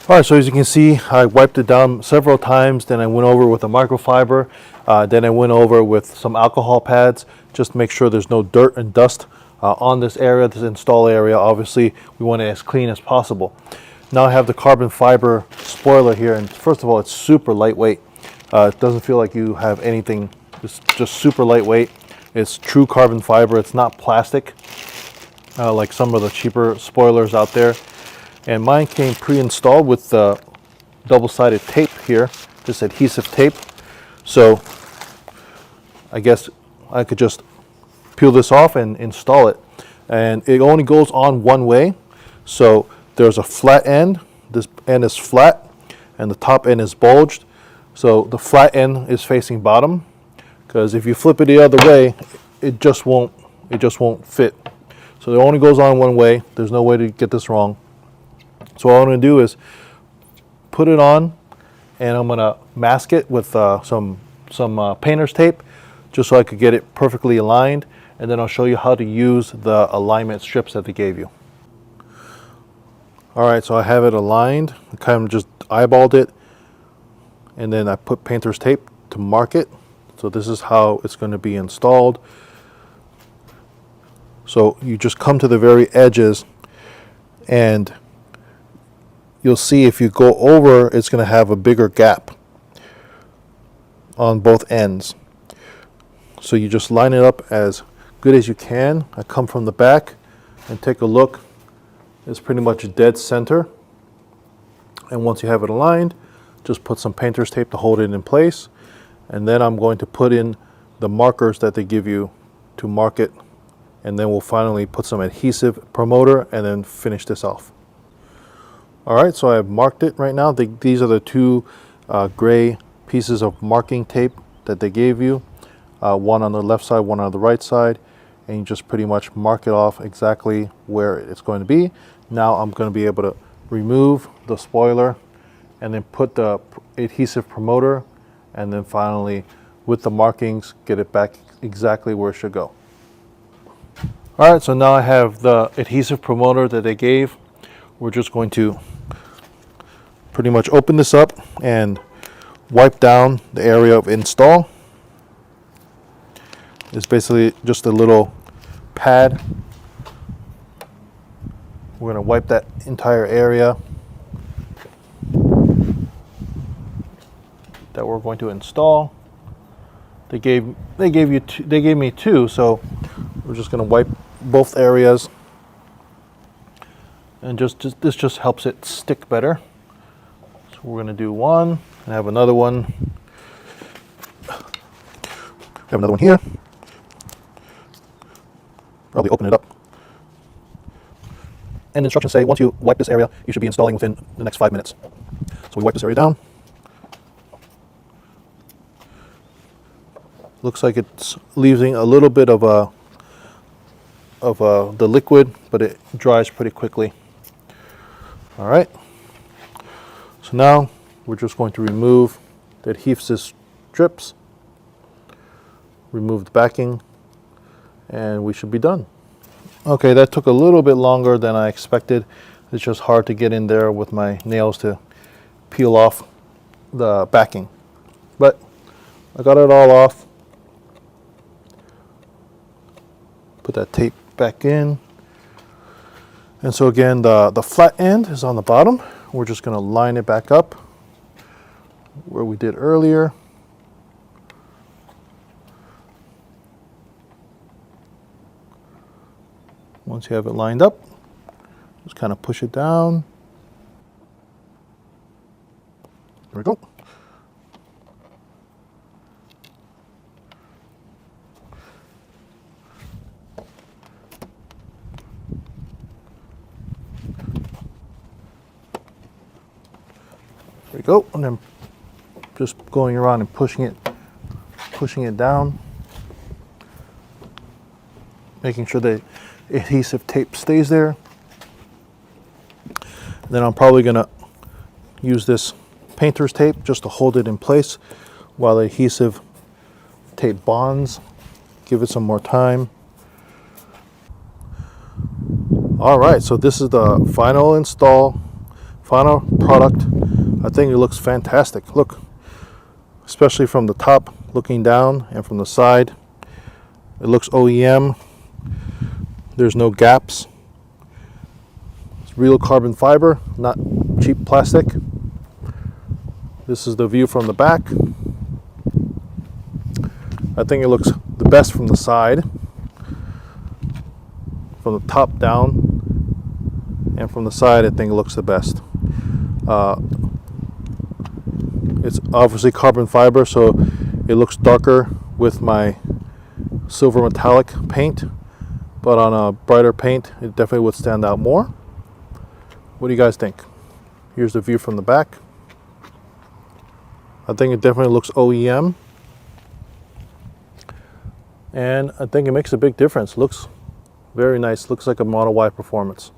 All right, so as you can see, I wiped it down several times, then I went over with a microfiber, then I went over with some alcohol pads, just to make sure there's no dirt and dust on this area, this install area. Obviously, we want it as clean as possible. Now I have the carbon fiber spoiler here, and first of all, it's super lightweight. It doesn't feel like you have anything, it's just super lightweight. It's true carbon fiber, it's not plastic, like some of the cheaper spoilers out there. And mine came pre-installed with double-sided tape here, this adhesive tape. So I guess I could just peel this off and install it. And it only goes on one way. So there's a flat end. This end is flat and the top end is bulged. So the flat end is facing bottom, because if you flip it the other way, it just won't fit. So it only goes on one way. There's no way to get this wrong. So all I'm going to do is put it on, and I'm going to mask it with some painter's tape, just so I could get it perfectly aligned, and then I'll show you how to use the alignment strips that they gave you. All right, so I have it aligned. I kind of just eyeballed it, and then I put painter's tape to mark it. So this is how it's going to be installed. So you just come to the very edges, and you'll see if you go over, it's going to have a bigger gap on both ends. So you just line it up as good as you can. I come from the back and take a look. It's pretty much dead center. And once you have it aligned, just put some painter's tape to hold it in place. And then I'm going to put in the markers that they give you to mark it. And then we'll finally put some adhesive promoter and then finish this off. All right, so I've marked it right now. These are the two gray pieces of marking tape that they gave you. One on the left side, one on the right side. And you just pretty much mark it off exactly where it's going to be. Now I'm going to be able to remove the spoiler and then put the adhesive promoter, and then finally with the markings get it back exactly where it should go. All right, so now I have the adhesive promoter that they gave. We're just going to pretty much open this up and wipe down the area of install. It's basically just a little pad. We're going to wipe that entire area that we're going to install. They gave me two, so we're just going to wipe both areas, and this just helps it stick better. So we're going to do one and have another one. Have another one here. Probably open it up. And instructions say once you wipe this area, you should be installing within the next 5 minutes. So we wipe this area down. Looks like it's leaving a little bit of the liquid, but it dries pretty quickly. All right. So now we're just going to remove the adhesive strips, remove the backing, and we should be done. Okay, that took a little bit longer than I expected. It's just hard to get in there with my nails to peel off the backing. But I got it all off. Put that tape back in. And so again, the flat end is on the bottom. We're just going to line it back up where we did earlier. Once you have it lined up, just kind of push it down. There we go. There we go. And then just going around and pushing it down, making sure the adhesive tape stays there. Then I'm probably going to use this painter's tape just to hold it in place while the adhesive tape bonds. Give it some more time. All right, so this is the final install. Final product, I think it looks fantastic. Look, especially from the top looking down and from the side, it looks OEM. There's no gaps. It's real carbon fiber, not cheap plastic. This is the view from the back. I think it looks the best from the side, from the top down, and from the side I think it looks the best. It's obviously carbon fiber, so it looks darker with my silver metallic paint, but on a brighter paint it definitely would stand out more. What do you guys think? Here's the view from the back. I think it definitely looks OEM, and I think it makes a big difference. Looks very nice. Looks like a Model Y Performance.